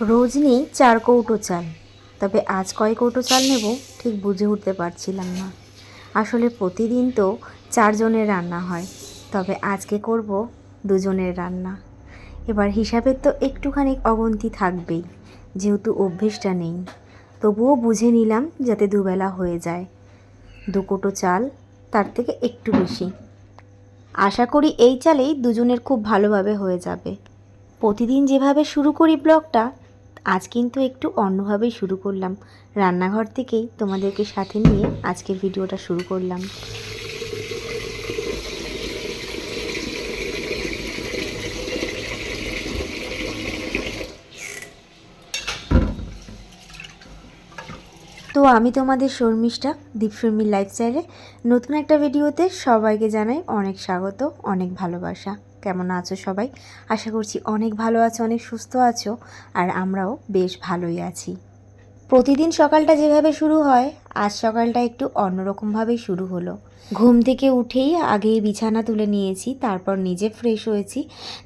রোজ নিই 4 কৌটো চাল, তবে আজ কয় কৌটো চাল নেব ঠিক বুঝে উঠতে পারছিলাম না। আসলে প্রতিদিন তো 4 জনের রান্না হয়, তবে আজকে করব 2 জনের রান্না। এবার হিসাবের তো একটুখানি অগন্তি থাকবেই, যেহেতু অভ্যেসটা নেই। তবুও বুঝে নিলাম যাতে দুবেলা হয়ে যায়। 2 কৌটো চাল, তার থেকে একটু বেশি। আশা করি এই চালেই দুজনের খুব ভালোভাবে হয়ে যাবে। প্রতিদিন যেভাবে শুরু করি ব্লগটা, আজ কিন্তু একটু অন্যভাবেই শুরু করলাম। রান্নাঘর থেকেই তোমাদেরকে সাথে নিয়ে আজকের ভিডিওটা শুরু করলাম। তো আমি তোমাদের শর্মিষ্ঠা, দীপশর্মির লাইফস্টাইলে নতুন একটা ভিডিওতে সবাইকে জানাই অনেক স্বাগত, অনেক ভালোবাসা। কেমন আছো সবাই? আশা করছি অনেক ভালো আছো, অনেক সুস্থ আছো, আর আমরাও বেশ ভালোই আছি। প্রতিদিন সকালটা যেভাবে শুরু হয়, আজ সকালটা একটু অন্যরকমভাবেই শুরু হলো। ঘুম থেকে উঠেই আগেই বিছানা তুলে নিয়েছি, তারপর নিজে ফ্রেশ হয়েছি,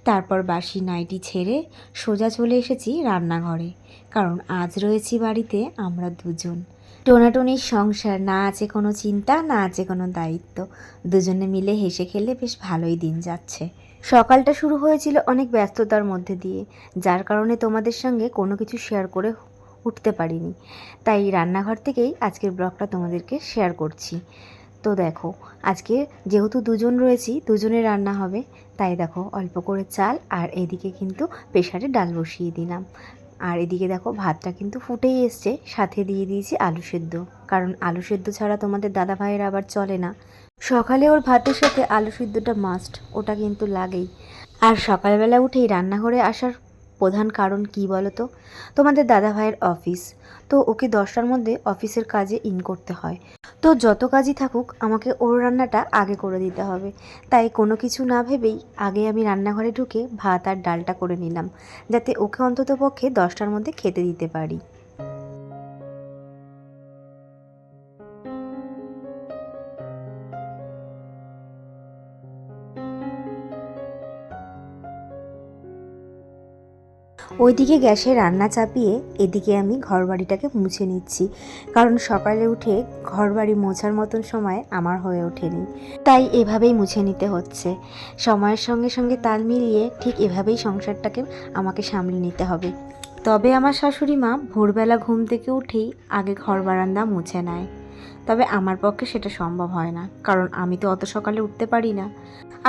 তারপর বাসি নাইটি ছেড়ে সোজা চলে এসেছি রান্নাঘরে। কারণ আজ রয়েছি বাড়িতে আমরা দুজন। টোনাটনির সংসার, না আছে কোনো চিন্তা, না আছে কোনো দায়িত্ব। দুজনে মিলে হেসে খেলে বেশ ভালোই দিন যাচ্ছে। সকালটা শুরু হয়েছিল অনেক ব্যস্ততার মধ্যে দিয়ে, যার কারণে তোমাদের সঙ্গে কোনো কিছু শেয়ার করে উঠতে পারিনি। তাই রান্নাঘর থেকেই আজকের ব্লগটা তোমাদেরকে শেয়ার করছি। তো দেখো, আজকে যেহেতু দুজন রয়েছি, দুজনের রান্না হবে, তাই দেখো অল্প করে চাল, আর এদিকে কিন্তু প্রেসারে ডাল বসিয়ে দিলাম। আর এদিকে দেখো ভাতটা কিন্তু ফুটেই এসছে, সাথে দিয়ে দিয়েছি আলু সেদ্ধ। কারণ আলু সেদ্ধ ছাড়া তোমাদের দাদা ভাইয়ের আবার চলে না। সকালে ওর ভাতের সাথে আলু সিদ্ধটা মাস্ট, ওটা কিন্তু লাগেই। আর সকালবেলা উঠেই রান্নাঘরে আসার প্রধান কারণ কি বলো তো? তোমাদের দাদা ভাইয়ের অফিস। তো ওকে 10টার মধ্যে অফিসের কাজে ইন করতে হয়। তো যত কাজই থাকুক, আমাকে ওর রান্নাটা আগে করে দিতে হবে। তাই কোনো কিছু না ভেবেই আগে আমি রান্নাঘরে ঢুকে ভাত আর ডালটা করে নিলাম, যাতে ওকে অন্তত পক্ষে 10টার মধ্যে খেতে দিতে পারি। ওইদিকে গ্যাসে রান্না চাপিয়ে এদিকে আমি ঘরবাড়িটাকে মুছে নিচ্ছি, কারণ সকালে উঠে ঘরবাড়ি মোছার মতন সময় আমার হয়ে ওঠেনি। তাই এভাবেই মুছে নিতে হচ্ছে। সময়ের সঙ্গে সঙ্গে তাল মিলিয়ে ঠিক এভাবেই সংসারটাকে আমাকে সামলে নিতে হবে। তবে আমার শাশুড়ি মা ভোরবেলা ঘুম থেকে উঠেই আগে ঘর বারান্দা মুছে নেয়। তবে আমার পক্ষে সেটা সম্ভব হয় না, কারণ আমি তো অত সকালে উঠতে পারি না।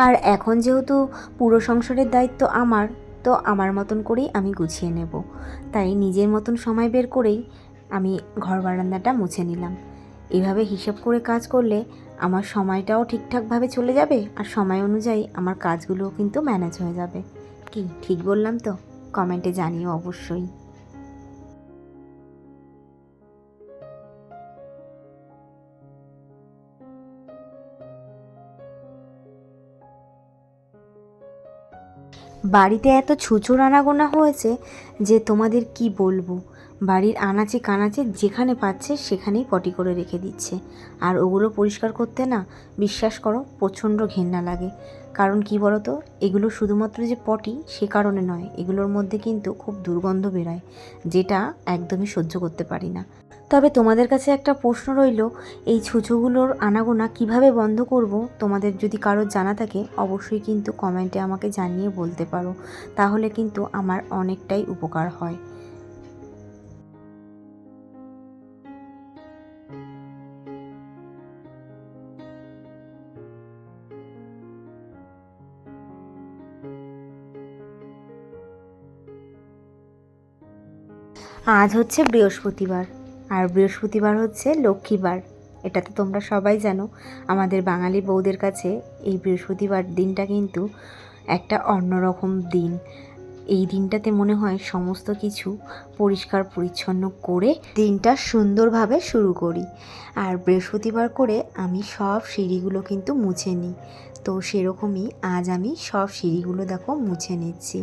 আর এখন যেহেতু পুরো সংসারের দায়িত্ব আমার, তো আমার মতন করেই আমি গুছিয়ে নেব। তাই নিজের মতন সময় বের করেই আমি ঘর বারান্দাটা মুছে নিলাম। এভাবে হিসাব করে কাজ করলে আমার সময়টাও ঠিকঠাকভাবে চলে যাবে, আর সময় অনুযায়ী আমার কাজগুলোও কিন্তু ম্যানেজ হয়ে যাবে। কি ঠিক বললাম তো? কমেন্টে জানিও অবশ্যই। বাড়িতে এত ছুঁচোর আনাগোনা হয়েছে যে তোমাদের কি বলবো। বাড়ির আনাচে কানাচে যেখানে পাচ্ছে সেখানেই পটি করে রেখে দিচ্ছে। আর ওগুলো পরিষ্কার করতে না, বিশ্বাস করো, প্রচণ্ড ঘেন্না লাগে। কারণ কি বলো তো, এগুলো শুধুমাত্র যে পটি সে কারণে নয়, এগুলোর মধ্যে কিন্তু খুব দুর্গন্ধ বেরোয়, যেটা একদমই সহ্য করতে পারি না। তবে তোমাদের কাছে একটা প্রশ্ন রইল, এই ছুঁচোগুলোর আনাগোনা কিভাবে বন্ধ করব? তোমাদের যদি কারোর জানা থাকে অবশ্যই কিন্তু কমেন্টে আমাকে জানিয়ে বলতে পারো, তাহলে কিন্তু আমার অনেকটাই উপকার হয়। আজ হচ্ছে বৃহস্পতিবার, আর বৃহস্পতিবার হচ্ছে লক্ষ্মীবার। এটা তো তোমরা সবাই জানো। আমাদের বাঙালি বউদের কাছে এই বৃহস্পতিবার দিনটা কিন্তু একটা অন্যরকম দিন। এই দিনটাতে মনে হয় সমস্ত কিছু পরিষ্কার পরিচ্ছন্ন করে দিনটা সুন্দরভাবে শুরু করি। আর বৃহস্পতিবার করে আমি সব সিঁড়িগুলো কিন্তু মুছে নিই। তো সেরকমই আজ আমি সব সিঁড়িগুলো দেখো মুছে নিচ্ছি।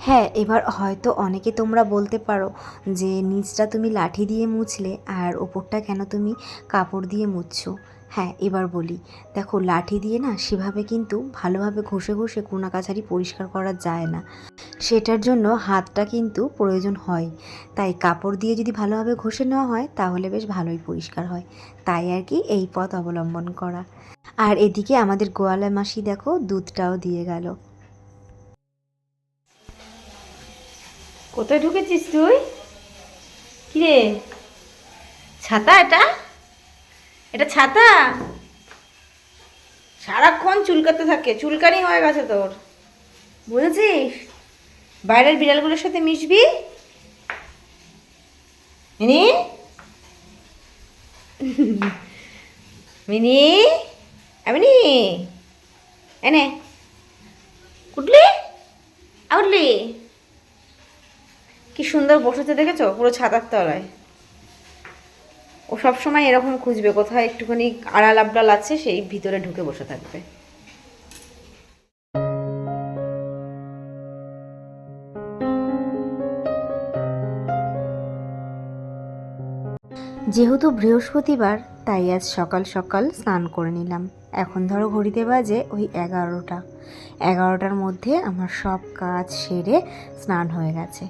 হ্যাঁ, এবার হয়তো অনেকে তোমরা বলতে পারো যে নিচটা তুমি লাঠি দিয়ে মুছলে আর ওপরটা কেন তুমি কাপড় দিয়ে মুছছো। হ্যাঁ, এবার বলি, দেখো লাঠি দিয়ে না সেভাবে কিন্তু ভালোভাবে ঘষে ঘষে কোনা কাছারি পরিষ্কার করা যায় না, সেটার জন্য হাতটা কিন্তু প্রয়োজন হয়। তাই কাপড় দিয়ে যদি ভালোভাবে ঘষে নেওয়া হয় তাহলে বেশ ভালোই পরিষ্কার হয়। তাই আর কি এই পথ অবলম্বন করা। আর এদিকে আমাদের গোয়ালা মাসি দেখো দুধটাও দিয়ে গেল। কোথায় ঢুকেছিস তুই? কিরে, ছাতা? এটা এটা ছাতা? সারাক্ষণ চুলকাতে থাকে, চুলকানি হয়ে গেছে তোর, বুঝেছিস? বাইরের বিড়ালগুলোর সাথে মিশবি। মিনি, মিনি, মিনি, এনে উঠলি, উঠলি। কি সুন্দর বসেছে দেখেছো, পুরো ছাতার তলায়। ও সবসময় এরকম খুঁজবে কোথায় একটুখানি আড়াল আবডাল আছে, সেই ভিতরে ঢুকে বসে থাকবে। যেহেতু বৃহস্পতিবার তাই আজ সকাল সকাল স্নান করে নিলাম। এখন ধরো ঘড়িতে বাজে ওই 11টা। 11টার মধ্যে আমার সব কাজ সেরে স্নান হয়ে গেছে,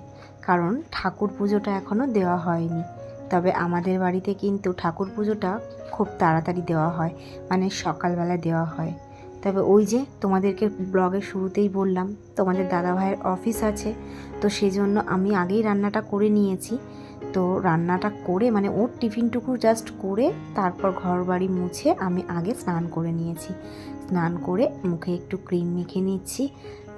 কারণ ঠাকুর পুজোটা এখনও দেওয়া হয়নি। তবে আমাদের বাড়িতে কিন্তু ঠাকুর পুজোটা খুব তাড়াতাড়ি দেওয়া হয়, মানে সকালবেলা দেওয়া হয়। তবে ওই যে তোমাদেরকে ব্লগের শুরুতেই বললাম তোমাদের দাদাভাইয়ের অফিস আছে, তো সেই জন্য আমি আগেই রান্নাটা করে নিয়েছি। তো রান্নাটা করে মানে ওর টিফিনটুকু জাস্ট করে তারপর ঘর বাড়ি মুছে আমি আগে স্নান করে নিয়েছি। স্নান করে মুখে একটু ক্রিম মেখে নিচ্ছি।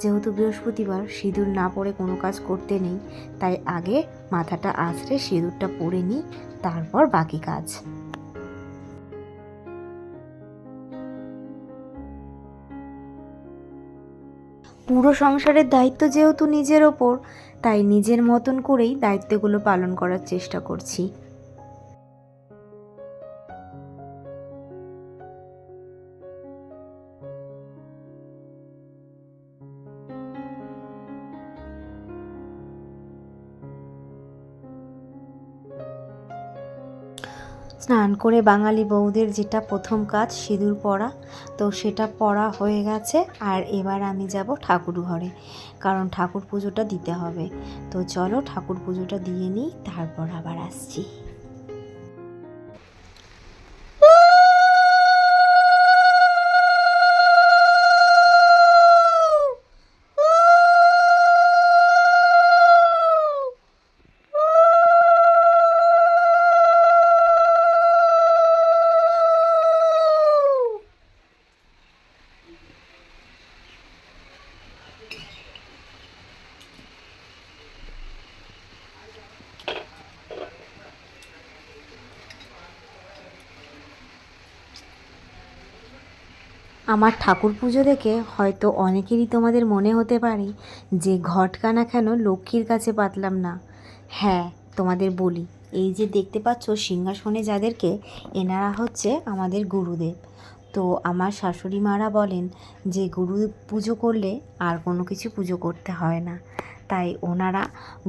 যেহেতু বৃহস্পতিবার সিঁদুর না পরে কোনো কাজ করতে নেই, তাই আগে মাথাটা আঁচড়ে সিঁদুরটা পরে নিই, তারপর বাকি কাজ। পুরো সংসারের দায়িত্ব যেহেতু নিজের ওপর, তাই নিজের মতন করেই দায়িত্বগুলো পালন করার চেষ্টা করছি। স্নান করে বাঙালি বউদের যেটা প্রথম কাজ সিঁদুর পরা, তো সেটা পরা হয়ে গেছে। আর এবার আমি যাব ঠাকুর ঘরে, কারণ ঠাকুর পুজোটা দিতে হবে। তো চলো ঠাকুর পুজোটা দিয়ে নিই, তারপর আবার আসছি। আমার ঠাকুর পুজো দেখে হয়তো অনেকেরই তোমাদের মনে হতে পারে যে ঘটকানা কেন লক্ষ্মীর কাছে পাতলাম না। হ্যাঁ, তোমাদের বলি, এই যে দেখতে পাচ্ছ সিংহাসনে যাদেরকে, এনারা হচ্ছে আমাদের গুরুদেব। তো আমার শাশুড়ি মারা বলেন যে গুরু পুজো করলে আর কোনো কিছু পুজো করতে হয় না। তাই ওনারা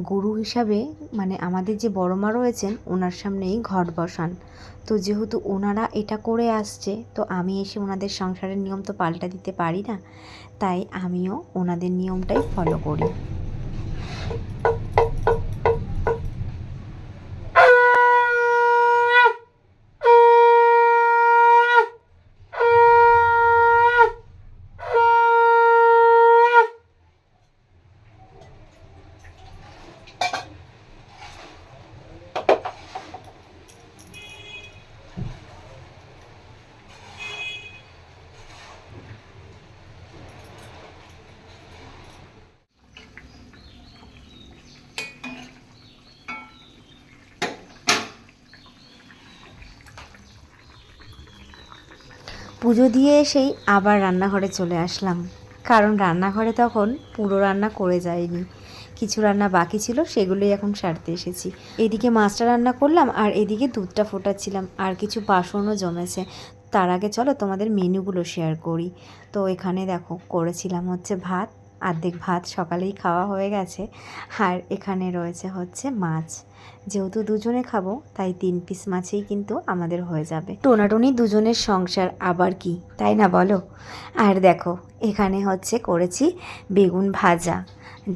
গুরু হিসাবে মানে আমাদের যে বড় মা রয়েছেন ওনার সামনেই ঘট বসান। তো যেহেতু ওনারা এটা করে আসছে, তো আমি এসে ওনাদের সংসারের নিয়ম তো পাল্টা দিতে পারি না, তাই আমিও ওনাদের নিয়মটাই ফলো করি। পুজো দিয়ে এসেই আবার রান্নাঘরে চলে আসলাম, কারণ রান্নাঘরে তখন পুরো রান্না করে যায়নি, কিছু রান্না বাকি ছিল, সেগুলোই এখন সারতে এসেছি। এদিকে মাছটা রান্না করলাম আর এদিকে দুধটা ফোটাচ্ছিলাম, আর কিছু বাসনও জমেছে। তার আগে চলো তোমাদের মেনুগুলো শেয়ার করি। তো এখানে দেখো করেছিলাম হচ্ছে ভাত, অর্ধেক ভাত সকালেই খাওয়া হয়ে গেছে। আর এখানে রয়েছে হচ্ছে মাছ, যেহেতু দুজনে খাবো তাই 3 পিস মাছেই কিন্তু আমাদের হয়ে যাবে। টোনাটুনি দুজনের সংসার আবার কি, তাই না বলো? আর দেখো এখানে হচ্ছে করেছি বেগুন ভাজা,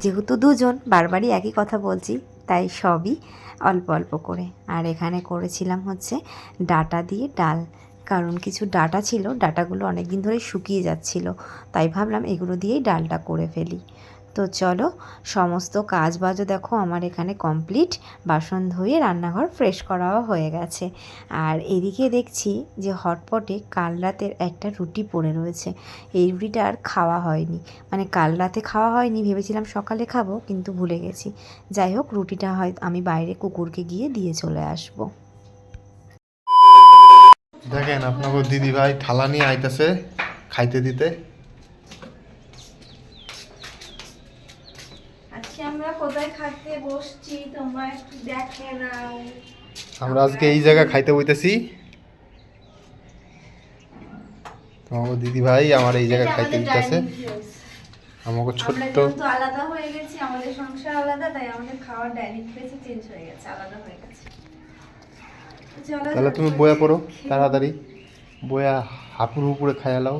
যেহেতু দুজন বারবারই একই কথা বলছি তাই সবই অল্প অল্প করে। আর এখানে করেছিলাম হচ্ছে ডাঁটা দিয়ে ডাল, কারণ কিছু ডাঁটা ছিল, ডাঁটাগুলো অনেক দিন ধরে শুকিয়ে যাচ্ছিল, তাই ভাবলাম এগুলো দিয়েই ডালটা করে ফেলি। তো চলো, সমস্ত কাজ বাজও দেখো আমার এখানে কমপ্লিট, বাসন ধুয়ে রান্নাঘর ফ্রেশ করাও হয়ে গেছে। আর এদিকে দেখছি যে হটপটে কাল রাতের একটা রুটি পড়ে রয়েছে, এই রুটিটা আর খাওয়া হয়নি, মানে কাল রাতে খাওয়া হয়নি, ভেবেছিলাম সকালে খাবো কিন্তু ভুলে গেছি। যাই হোক, রুটিটা হয় আমি বাইরে কুকুরকে গিয়ে দিয়ে চলে আসবো। দেখেন আপনাকে দিদি ভাই থালা নিয়ে আইতাছে খাইতে দিতে। আজকে আমরা কোথায় খাইতে বসছি তোমরা একটু দেখে নাও। আমরা আজকে এই জায়গায় খাইতে বইতেছি, তো আমার দিদি ভাই আমার এই জায়গায় খাইতে দিতেছে। আমাকে ছোট্ট আলাদা হয়ে গেছি, আমাদের সংসার আলাদা, তাই আমাদের খাওয়ার ডাইনিং প্লেসও চেঞ্জ হয়ে গেছে, আলাদা হয়ে গেছে। তাহলে তুমি বয়া পড়ো তাড়াতাড়ি, বয়া হাপুর হুপুরে খাইয়ালাও।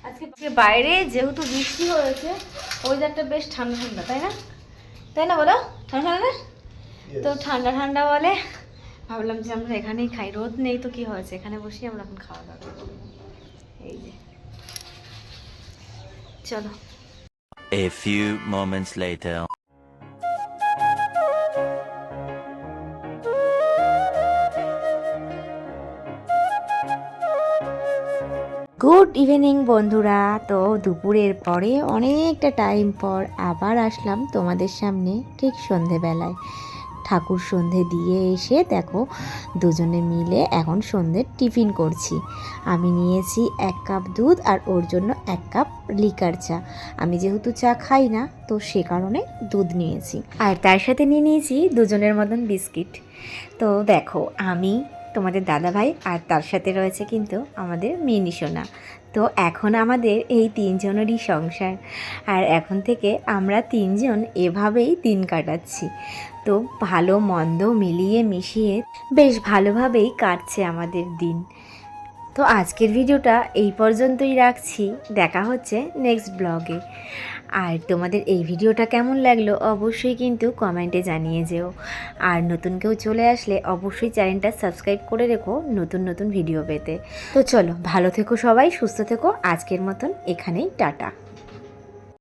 আজকে বাইরে যেহেতু বৃষ্টি হয়েছে, ওয়েদারটা বেশ ঠান্ডা ঠান্ডা, তাই না? তাই না বলো? ঠান্ডা ঠান্ডা, তো ঠান্ডা ঠান্ডা বলে ভাবলাম যে আমরা এখানেই খাই, রোদ নেই তো কি হয়েছে, এখানে বসে আমরা এখন খাওয়া দাওয়া করবো। এই যে চলো। A few moments later. Good evening বন্ধুরা। তো দুপুরের পরে অনেকটা টাইম পর আবার আসলাম তোমাদের সামনে ঠিক সন্ধেবেলায়। ঠাকুর সন্ধে দিয়ে এসে দেখো দুজনে মিলে এখন সন্ধ্যের টিফিন করছি। আমি নিয়েছি 1 কাপ দুধ আর ওর জন্য 1 কাপ লিকার চা। আমি যেহেতু চা খাই না তো সে কারণে দুধ নিয়েছি, আর তার সাথে নিয়ে নিয়েছি দুজনের মতন বিস্কিট। তো দেখো আমি, তোমাদের দাদাভাই, আর তার সাথে রয়েছে কিন্তু আমাদের মিনি সোনা। তো এখন আমাদের এই 3 জনেরই সংসার, আর এখন থেকে আমরা 3 জন এভাবেই দিন কাটাচ্ছি। তো ভালো মন্দ মিলিয়ে মিশিয়ে বেশ ভালোভাবেই কাটছে আমাদের দিন। তো আজকের ভিডিওটা এই পর্যন্তই রাখছি, দেখা হচ্ছে নেক্সট ব্লগে। আর তোমাদের এই ভিডিওটা কেমন লাগলো অবশ্যই কিন্তু কমেন্টে জানিয়ে যেও। আর নতুন কেউ চলে আসলে অবশ্যই চ্যানেলটা সাবস্ক্রাইব করে রেখো নতুন নতুন ভিডিও পেতে। তো চলো, ভালো থেকো সবাই, সুস্থ থেকো, আজকের মতন এখানেই টাটা।